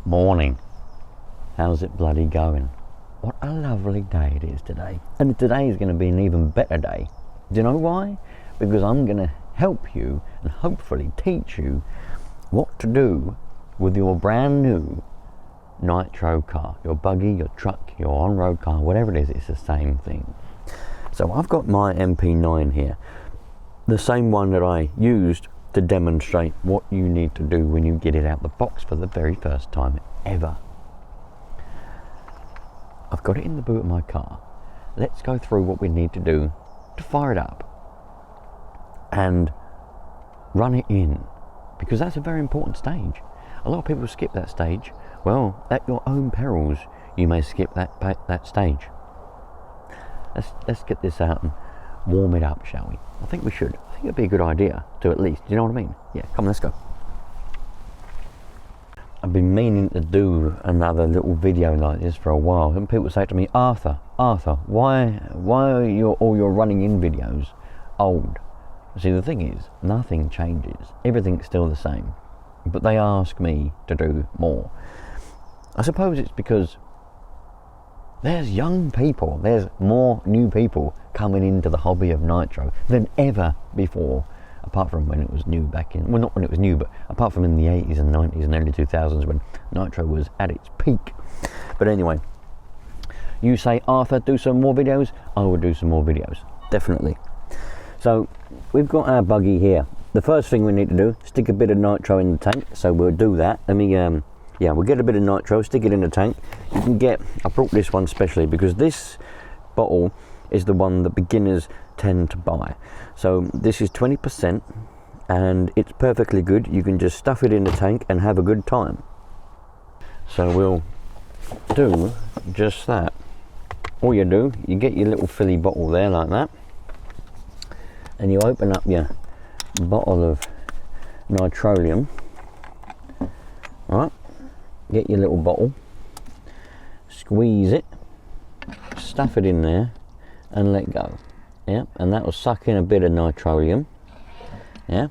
Morning. How's it bloody going? What a lovely day it is today. And today is going to be an even better day. Do you know why? Because I'm going to help you and hopefully teach you what to do with your brand new Nitro car. Your buggy, your truck, your on-road car, whatever it is, it's the same thing. So I've got my MP9 here. The same one that I used to demonstrate what you need to do when you get it out the box for the very first time ever. I've got it in the boot of my car. Let's go through what we need to do to fire it up and run it in, because that's a very important stage. A lot of people skip that stage. Well, at your own perils, you may skip that stage. Let's get this out and warm it up, shall we? I think we should. I think it'd be a good idea to, at least. Do you know what I mean? Yeah, come on, let's go. I've been meaning to do another little video like this for a while, and people say to me, Arthur, why are all your running in videos old? See, the thing is, nothing changes. Everything's still the same. But they ask me to do more. I suppose it's because there's young people, there's more new people coming into the hobby of Nitro than ever before, apart from when it was new back in, well, not when it was new, but apart from in the 80s and 90s and early 2000s when Nitro was at its peak. But anyway, you say, Arthur, do some more videos, I will do some more videos, definitely. So we've got our buggy here. The first thing we need to do, stick a bit of Nitro in the tank, so we'll do that. Let me, we'll get a bit of Nitro, stick it in the tank. You can get, I brought this one specially because this bottle is the one that beginners tend to buy. So this is 20% and it's perfectly good. You can just stuff it in the tank and have a good time. So we'll do just that. All you do, you get your little filly bottle there like that, and you open up your bottle of nitrolium. Right, get your little bottle, squeeze it, stuff it in there and let go. Yeah, and that will suck in a bit of nitrolium. Yeah,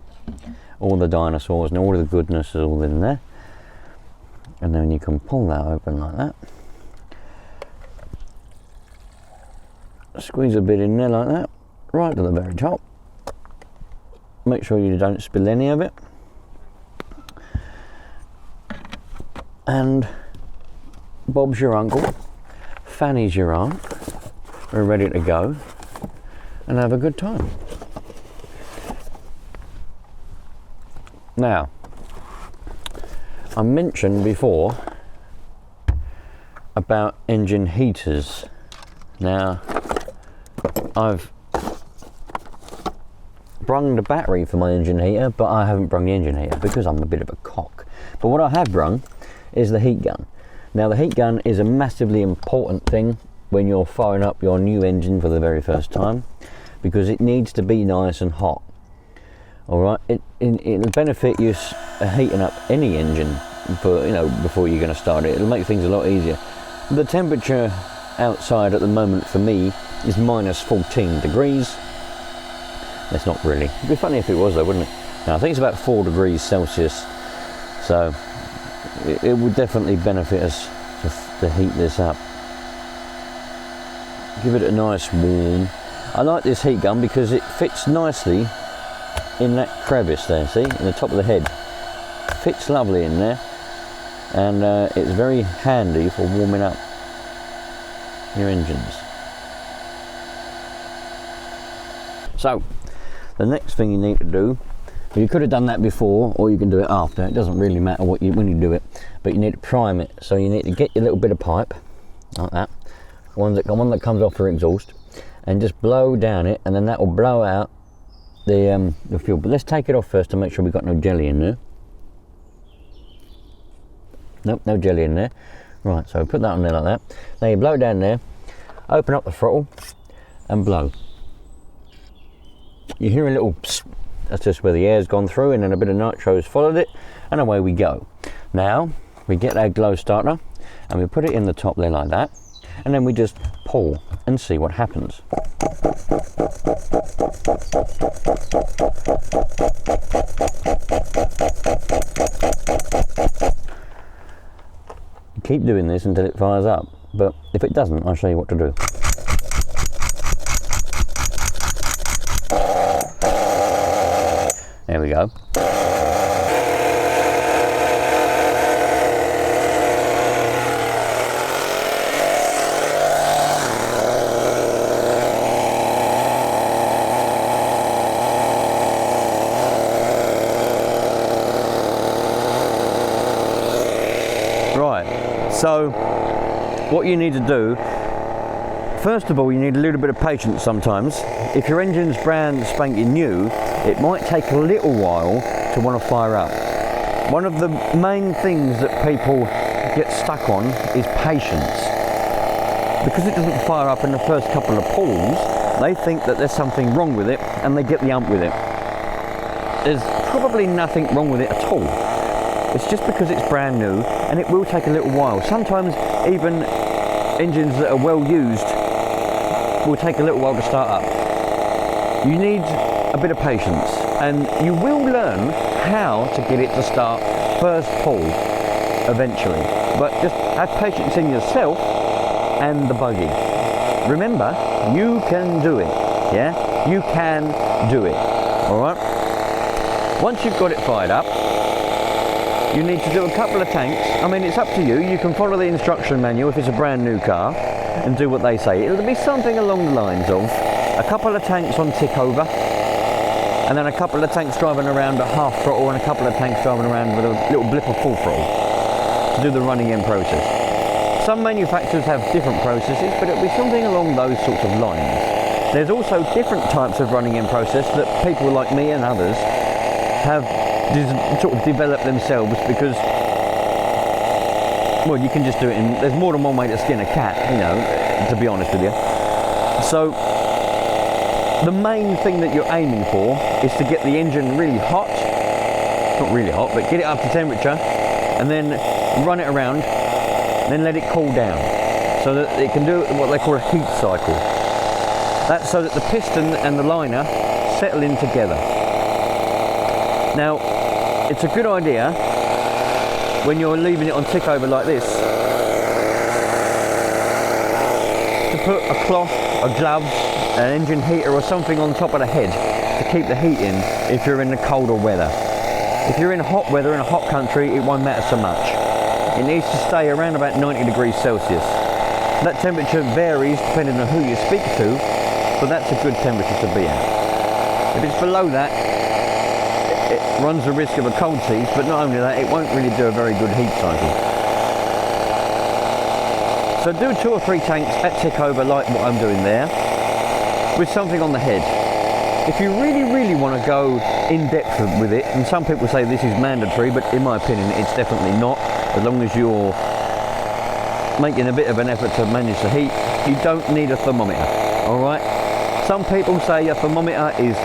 all the dinosaurs and all the goodness is all in there. And then you can pull that open like that, squeeze a bit in there like that, right to the very top. Make sure you don't spill any of it, and Bob's your uncle, Fanny's your aunt. We're ready to go and have a good time. Now, I mentioned before about engine heaters. Now, I've brung the battery for my engine heater, but I haven't brung the engine heater because I'm a bit of a cock. But what I have brung is the heat gun. Now, the heat gun is a massively important thing when you're firing up your new engine for the very first time, because it needs to be nice and hot. All right, it'll benefit you heating up any engine for, before you're going to start it. It'll make things a lot easier. The temperature outside at the moment for me is minus 14 degrees. That's not really. It'd be funny if it was though, wouldn't it? Now, I think it's about 4 degrees Celsius, so it would definitely benefit us to heat this up. Give it a nice warm. I like this heat gun because it fits nicely in that crevice there, see, in the top of the head. Fits lovely in there, and it's very handy for warming up your engines. So, the next thing you need to do, you could have done that before, or you can do it after. It doesn't really matter when you do it, but you need to prime it. So you need to get your little bit of pipe, like that, one that comes off your exhaust, and just blow down it, and then that will blow out the fuel. But let's take it off first to make sure we've got no jelly in there. Nope, no jelly in there. Right, so put that on there like that. Now you blow down there, open up the throttle, and blow. You hear a little psst. That's just where the air's gone through, and then a bit of nitro's followed it, and away we go. Now we get our glow starter and we put it in the top there like that, and then we just pull and see what happens. keep doing this until it fires up. But if it doesn't, I'll show you what to do. There we go. Right, so what you need to do, first of all, you need a little bit of patience sometimes. If your engine's brand spanking new, it might take a little while to want to fire up. One of the main things that people get stuck on is patience. Because it doesn't fire up in the first couple of pulls, they think that there's something wrong with it and they get the ump with it. There's probably nothing wrong with it at all. It's just because it's brand new and it will take a little while. Sometimes even engines that are well used will take a little while to start up. You need a bit of patience and you will learn how to get it to start first pull eventually. But just have patience in yourself and the buggy. Remember, you can do it. Yeah? You can do it. Alright? Once you've got it fired up, you need to do a couple of tanks. I mean, it's up to you. You can follow the instruction manual if it's a brand new car and do what they say. It'll be something along the lines of a couple of tanks on tick over, and then a couple of tanks driving around at half throttle and a couple of tanks driving around with a little blip of full throttle to do the running in process. Some manufacturers have different processes, but it'll be something along those sorts of lines. There's also different types of running in process that people like me and others have sort of develop themselves because, well, you can just do it in, there's more than one way to skin a cat, you know, to be honest with you. So the main thing that you're aiming for is to get the engine really hot, not really hot, but get it up to temperature and then run it around and then let it cool down so that it can do what they call a heat cycle. That's so that the piston and the liner settle in together. Now, it's a good idea when you're leaving it on tick over like this to put a cloth, a glove, an engine heater or something on top of the head to keep the heat in if you're in the colder weather. If you're in hot weather in a hot country, it won't matter so much. It needs to stay around about 90 degrees Celsius. That temperature varies depending on who you speak to, but that's a good temperature to be at. If it's below that, it runs the risk of a cold seize, but not only that, it won't really do a very good heat cycle. So do 2 or 3 tanks at tick over like what I'm doing there, with something on the head. If you really want to go in depth with it, and some people say this is mandatory, but in my opinion it's definitely not, as long as you're making a bit of an effort to manage the heat, you don't need a thermometer, alright? Some people say a thermometer is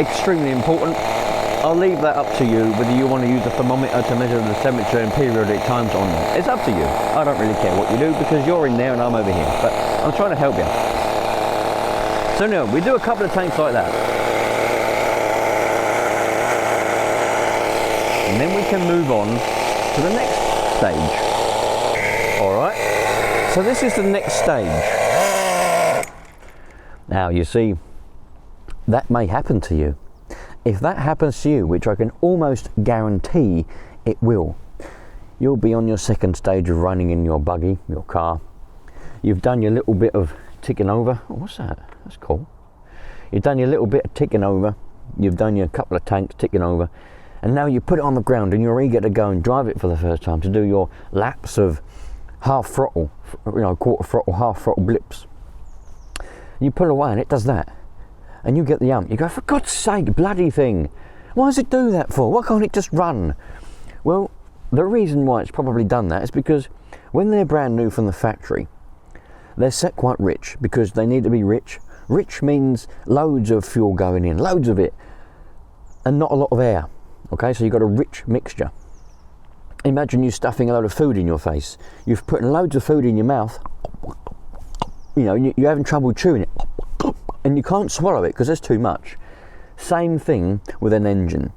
extremely important. I'll leave that up to you, whether you want to use a thermometer to measure the temperature in periodic times or not. It's up to you. I don't really care what you do because you're in there and I'm over here, but I'm trying to help you. So no, we do a couple of tanks like that. And then we can move on to the next stage. Alright, so this is the next stage. Now you see, that may happen to you. If that happens to you, which I can almost guarantee it will, you'll be on your second stage of running in your buggy, your car. You've done your little bit of ticking over. Oh, what's that? That's cool. You've done your little bit of ticking over. You've done your couple of tanks ticking over. And now you put it on the ground and you're eager to go and drive it for the first time, to do your laps of half throttle, you know, quarter throttle, half throttle blips. You pull away and it does that. And you get the ump. You go, for God's sake, bloody thing. Why does it do that for? Why can't it just run? Well, the reason why it's probably done that is because when they're brand new from the factory, they're set quite rich because they need to be rich. Rich means loads of fuel going in, loads of it, and not a lot of air. Okay, so you've got a rich mixture. Imagine you stuffing a load of food in your face. You've put loads of food in your mouth. You know, you're having trouble chewing it. And you can't swallow it because there's too much. Same thing with an engine.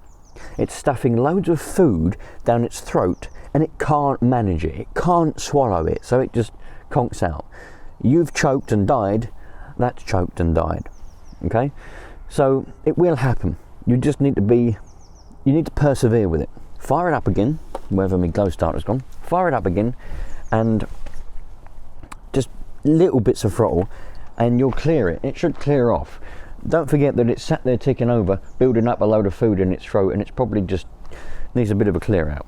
It's stuffing loads of food down its throat and it can't manage it. It can't swallow it, so it just conks out. You've choked and died, that's choked and died. Okay? So it will happen. You just need to persevere with it. Fire it up again, wherever my glow starter's gone. Fire it up again, and just little bits of throttle, and you'll clear it. It should clear off. Don't forget that it's sat there ticking over, building up a load of food in its throat, and it's probably just needs a bit of a clear out.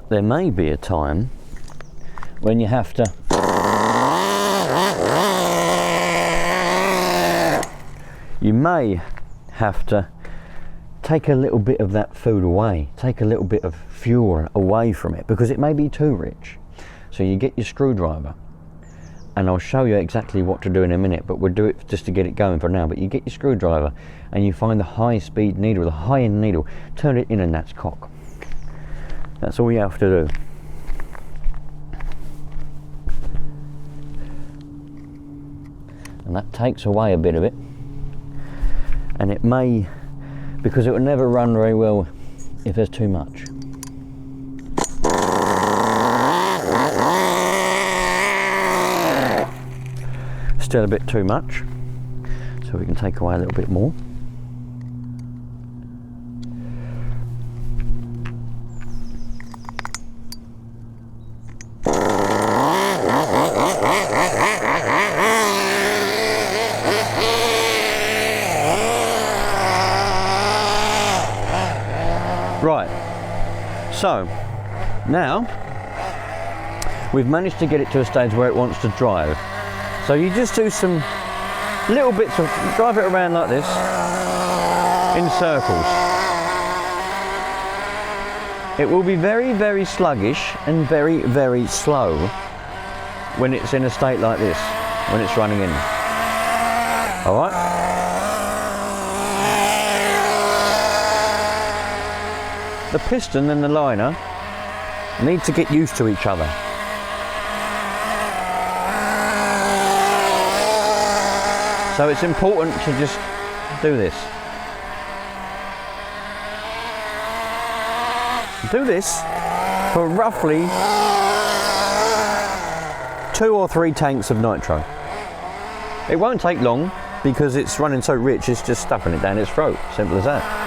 There may be a time when you have to take a little bit of that food away, take a little bit of fuel away from it, because it may be too rich. So you get your screwdriver, and I'll show you exactly what to do in a minute, but we'll do it just to get it going for now. But you get your screwdriver and you find the high speed needle, the high end needle, turn it in, and that's cock. That's all you have to do. And that takes away a bit of it. And it may, because it will never run very well if there's too much. Still a bit too much, so we can take away a little bit more. Right, so now we've managed to get it to a stage where it wants to drive. So you just do some little bits of, drive it around like this in circles. It will be very, very sluggish and very, very slow when it's in a state like this, when it's running in. All right? The piston and the liner need to get used to each other. So it's important to just do this. Do this for roughly 2 or 3 tanks of nitro. It won't take long because it's running so rich, it's just stuffing it down its throat. Simple as that.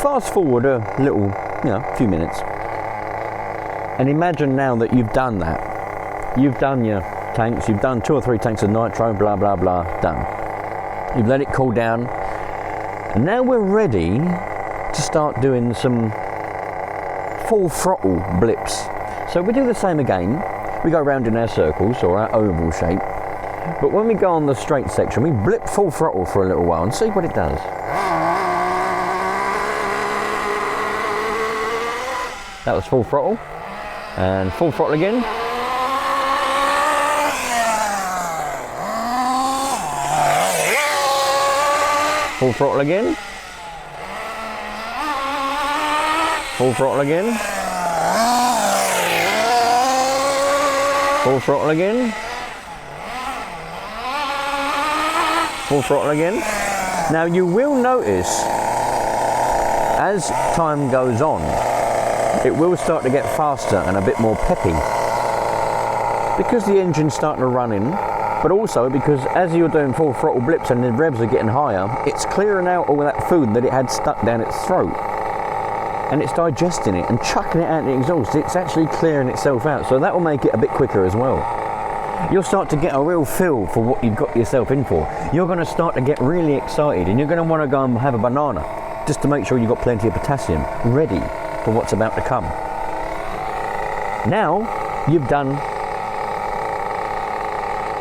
Fast forward a little, few minutes, and imagine now that you've done that. You've done your tanks, you've done 2 or 3 tanks of nitro, blah, blah, blah, done. You've let it cool down, and now we're ready to start doing some full throttle blips. So we do the same again. We go around in our circles or our oval shape, but when we go on the straight section, we blip full throttle for a little while and see what it does. That was full throttle, and full throttle again. Full throttle again. Full throttle again. Full throttle again. Full throttle again. Now you will notice, as time goes on, it will start to get faster and a bit more peppy because the engine's starting to run in, but also because as you're doing full throttle blips and the revs are getting higher, it's clearing out all that food that it had stuck down its throat, and it's digesting it and chucking it out the exhaust. It's actually clearing itself out, so that will make it a bit quicker as well. You'll start to get a real feel for what you've got yourself in for. You're going to start to get really excited, and you're going to want to go and have a banana just to make sure you've got plenty of potassium ready for what's about to come. Now you've done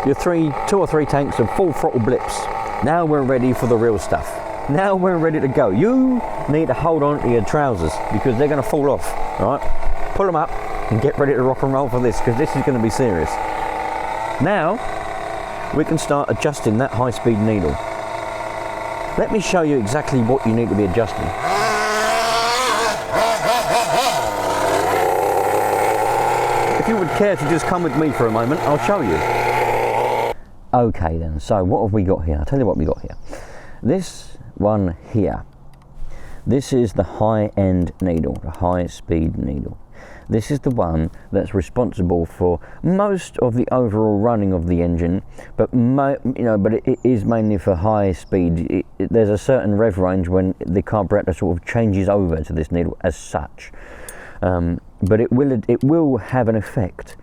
your 2 or 3 tanks of full throttle blips. Now we're ready for the real stuff. Now we're ready to go. You need to hold on to your trousers because they're going to fall off, all right? Pull them up and get ready to rock and roll for this, because this is going to be serious. Now we can start adjusting that high-speed needle. Let me show you exactly what you need to be adjusting. If you would care to just come with me for a moment, I'll show you. Okay then, so what have we got here? I'll tell you what we got here. This one here, this is the high-end needle, the high-speed needle. This is the one that's responsible for most of the overall running of the engine, but it is mainly for high speed. There's a certain rev range when the carburetor sort of changes over to this needle as such. But it will have an effect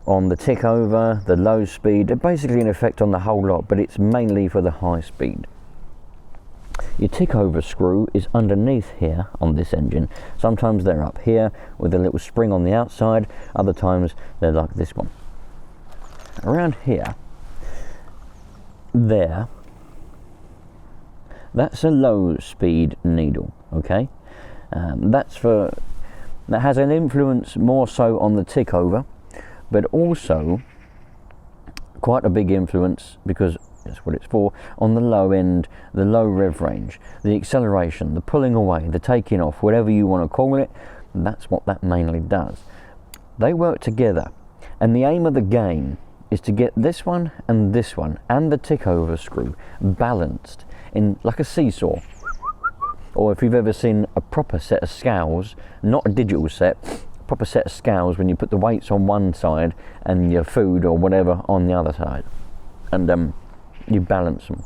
on the tick over, the low speed, basically an effect on the whole lot, but it's mainly for the high speed. Your tick over screw is underneath here on this engine. Sometimes they're up here with a little spring on the outside, other times they're like this one. Around here, that's a low speed needle, okay? That has an influence more so on the tick over, but also quite a big influence, because that's what it's for, on the low end, the low rev range, the acceleration, the pulling away, the taking off, whatever you want to call it. That's what that mainly does. They work together, and the aim of the game is to get this one and the tick over screw balanced in like a seesaw. Or if you've ever seen a proper set of scales, not a digital set, a proper set of scales when you put the weights on one side and your food or whatever on the other side, and you balance them.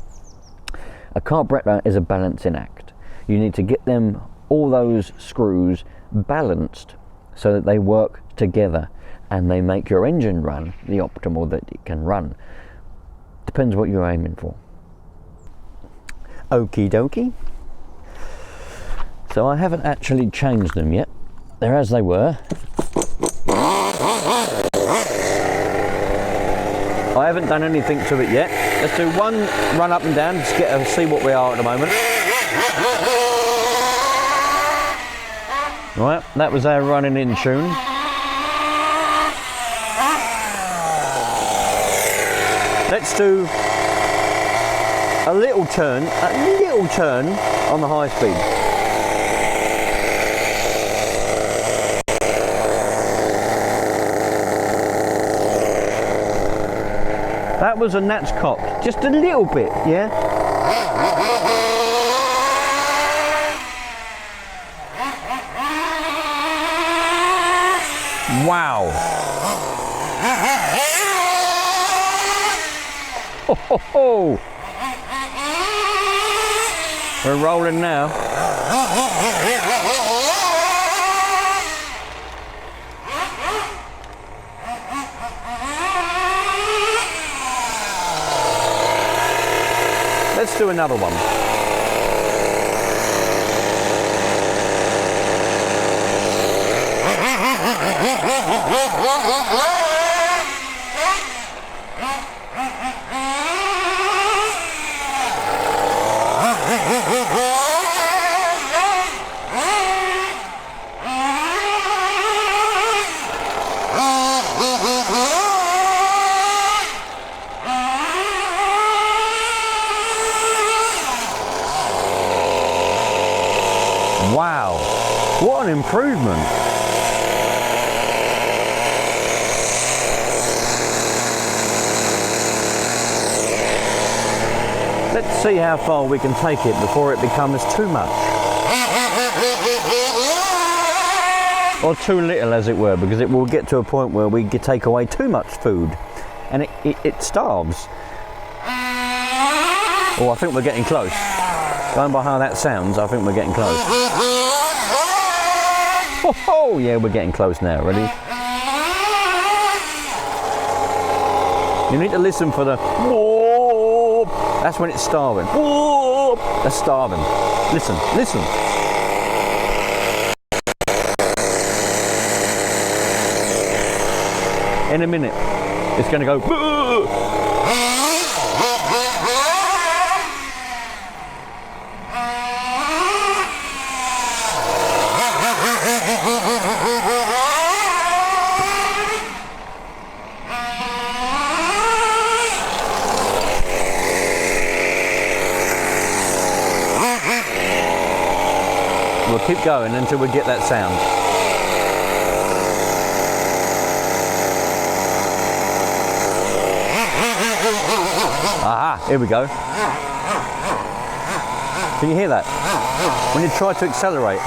A carburetor is a balancing act. You need to get them, all those screws, balanced so that they work together and they make your engine run the optimal that it can run. Depends what you're aiming for. Okie dokie. So I haven't actually changed them yet. They're as they were. I haven't done anything to it yet. Let's do one run up and down, just see what we are at the moment. Right, that was our running in tune. Let's do a little turn on the high speed. That was a gnat's cock, just a little bit, yeah? Wow. Ho, ho, ho. We're rolling now. Let's do another one. Wow, what an improvement. Let's see how far we can take it before it becomes too much. Or too little, as it were, because it will get to a point where we take away too much food and it starves. Oh, I think we're getting close. Going by how that sounds, I think we're getting close. Oh, yeah, we're getting close now. Ready? You need to listen for the whoop. That's when it's starving. Whoop. That's starving. Listen, listen. In a minute, it's going to go. we'll keep going until we get that sound. Aha, here we go. Can you hear that? When you try to accelerate.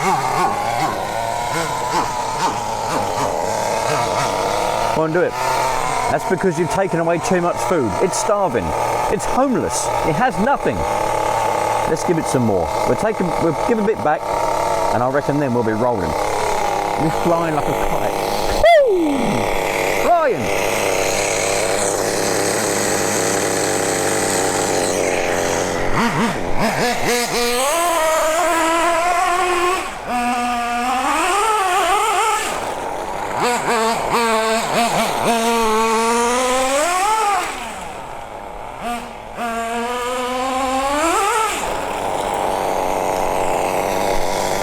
Won't do it. That's because you've taken away too much food. It's starving. It's homeless. It has nothing. Let's give it some more. We'll give a bit back, and I reckon then we'll be rolling. We're flying like a kite. Woo! Flying!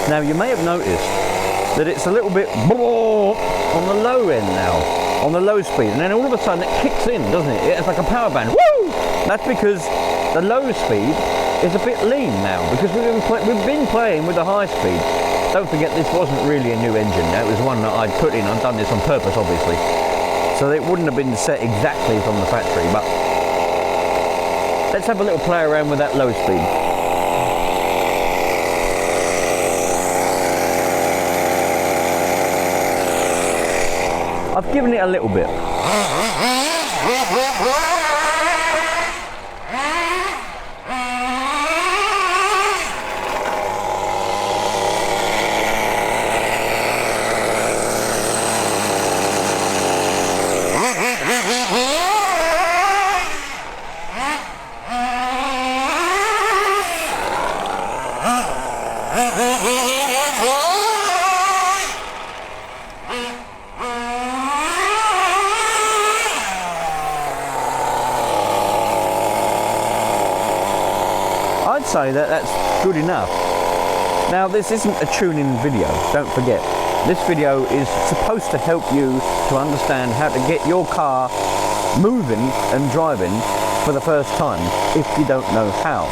Now you may have noticed that it's a little bit on the low end now, on the low speed, and then all of a sudden it kicks in, doesn't it? It's like a power band. Woo! That's because the low speed is a bit lean now, because we've been playing with the high speed. Don't forget, this wasn't really a new engine. Now, it was one that I'd put in. I've done this on purpose, obviously, so it wouldn't have been set exactly from the factory. But let's have a little play around with that low speed. I've given it a little bit. I'd say that that's good enough. Now, this isn't a tuning video, don't forget. This video is supposed to help you to understand how to get your car moving and driving for the first time if you don't know how.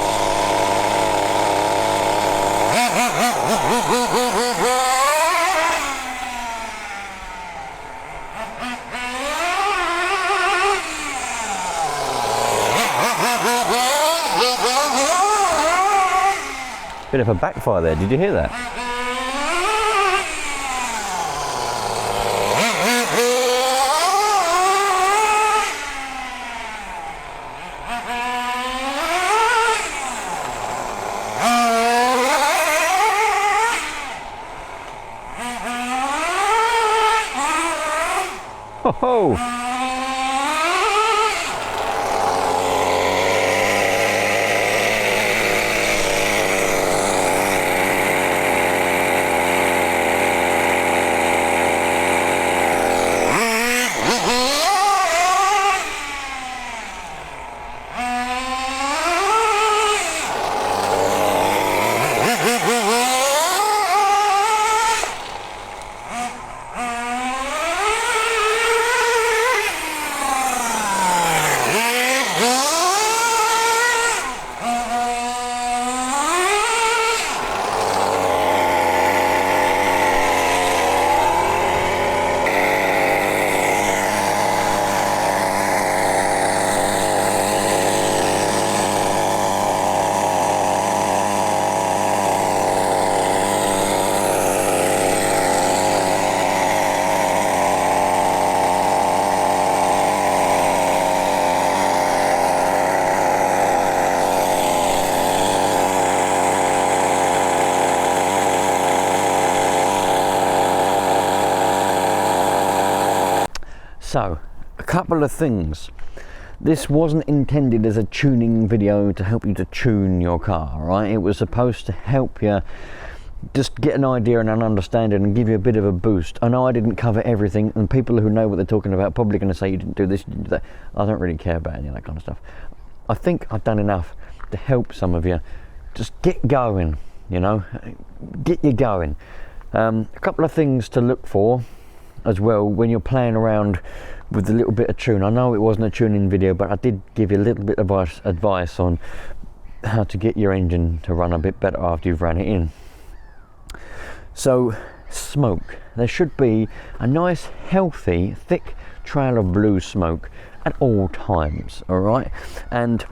Bit of a backfire there, did you hear that? Ho ho! So, a couple of things. This wasn't intended as a tuning video to help you to tune your car, right? It was supposed to help you just get an idea and an understanding and give you a bit of a boost. I know I didn't cover everything, and people who know what they're talking about are probably going to say you didn't do this, you didn't do that. I don't really care about any of that kind of stuff. I think I've done enough to help some of you just get going, you know, get you going. A couple of things to look for as well when you're playing around with a little bit of tune. I know it wasn't a tuning video, but I did give you a little bit of advice on how to get your engine to run a bit better after you've ran it in. So smoke, there should be a nice healthy thick trail of blue smoke at all times, all right? And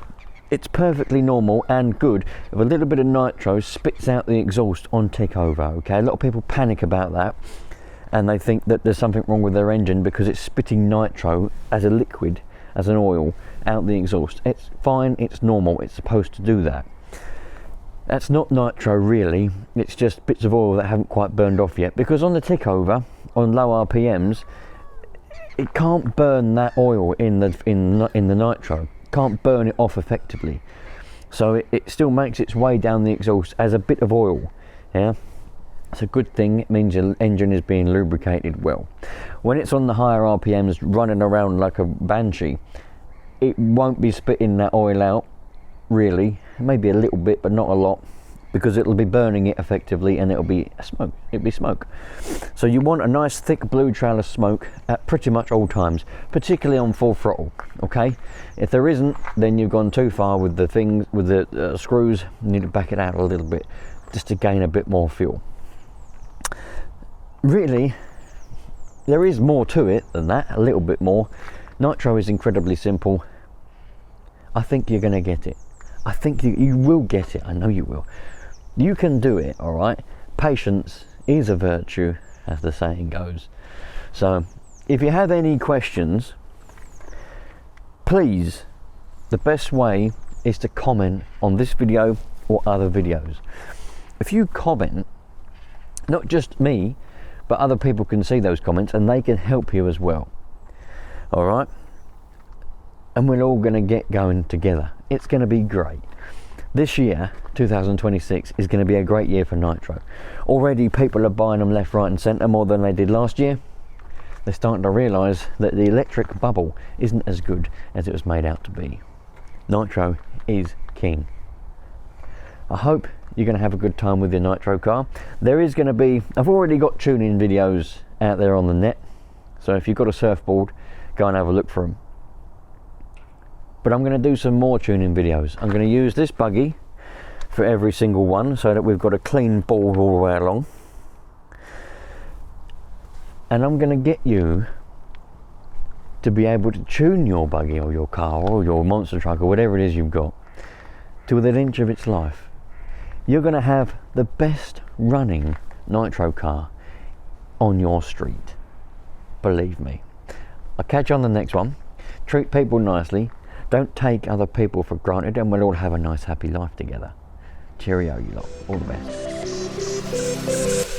it's perfectly normal and good if a little bit of nitro spits out the exhaust on tick over, okay? A lot of people panic about that and they think that there's something wrong with their engine because it's spitting nitro as a liquid, as an oil, out the exhaust. It's fine, it's normal, it's supposed to do that. That's not nitro really, it's just bits of oil that haven't quite burned off yet, because on the tick over, on low RPMs, it can't burn that oil in the nitro, can't burn it off effectively. So it still makes its way down the exhaust as a bit of oil, yeah? It's a good thing, it means your engine is being lubricated well. When it's on the higher RPMs running around like a banshee, it won't be spitting that oil out really, maybe a little bit but not a lot, because it'll be burning it effectively and it'll be smoke. So you want a nice thick blue trail of smoke at pretty much all times, particularly on full throttle, okay? If there isn't, then you've gone too far with the things, with the screws. You need to back it out a little bit just to gain a bit more fuel. Really, there is more to it than that, a little bit more. Nitro is incredibly simple. I think you're going to get it. I think you will get it. I know you will. You can do it, all right? Patience is a virtue, as the saying goes. So if you have any questions, please, the best way is to comment on this video or other videos. If you comment, not just me, but other people can see those comments and they can help you as well. All right? And we're all going to get going together. It's going to be great. This year, 2026, is going to be a great year for nitro. Already people are buying them left, right and centre more than they did last year. They're starting to realise that the electric bubble isn't as good as it was made out to be. Nitro is king. I hope you're going to have a good time with your nitro car. There is going to be, I've already got tuning videos out there on the net, so if you've got a surfboard, go and have a look for them. But I'm going to do some more tuning videos. I'm going to use this buggy for every single one so that we've got a clean board all the way along. And I'm going to get you to be able to tune your buggy or your car or your monster truck or whatever it is you've got to within an inch of its life. You're going to have the best running nitro car on your street. Believe me. I'll catch you on the next one. Treat people nicely. Don't take other people for granted, and we'll all have a nice happy life together. Cheerio, you lot. All the best.